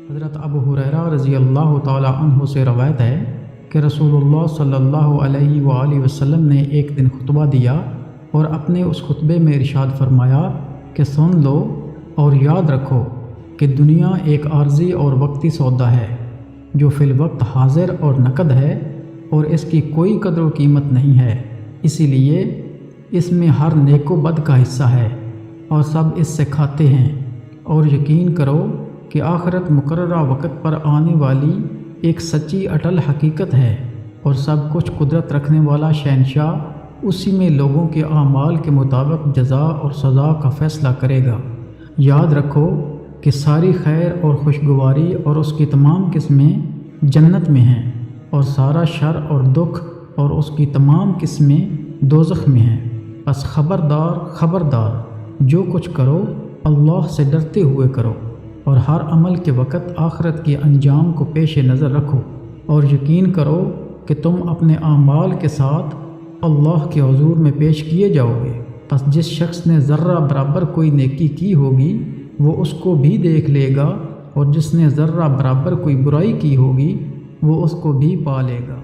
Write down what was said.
حضرت ابو ہریرہ رضی اللہ تعالی عنہ سے روایت ہے کہ رسول اللہ صلی اللہ علیہ وآلہ وسلم نے ایک دن خطبہ دیا اور اپنے اس خطبے میں ارشاد فرمایا کہ سن لو اور یاد رکھو کہ دنیا ایک عارضی اور وقتی سودا ہے جو فی الوقت حاضر اور نقد ہے اور اس کی کوئی قدر و قیمت نہیں ہے، اسی لیے اس میں ہر نیک و بد کا حصہ ہے اور سب اس سے کھاتے ہیں، اور یقین کرو کہ آخرت مقررہ وقت پر آنے والی ایک سچی اٹل حقیقت ہے، اور سب کچھ قدرت رکھنے والا شہنشاہ اسی میں لوگوں کے اعمال کے مطابق جزا اور سزا کا فیصلہ کرے گا۔ یاد رکھو کہ ساری خیر اور خوشگواری اور اس کی تمام قسمیں جنت میں ہیں، اور سارا شر اور دکھ اور اس کی تمام قسمیں دوزخ میں ہیں۔ بس خبردار خبردار، جو کچھ کرو اللہ سے ڈرتے ہوئے کرو، اور ہر عمل کے وقت آخرت کے انجام کو پیش نظر رکھو، اور یقین کرو کہ تم اپنے اعمال کے ساتھ اللہ کے حضور میں پیش کیے جاؤ گے۔ پس جس شخص نے ذرہ برابر کوئی نیکی کی ہوگی وہ اس کو بھی دیکھ لے گا، اور جس نے ذرہ برابر کوئی برائی کی ہوگی وہ اس کو بھی پا لے گا۔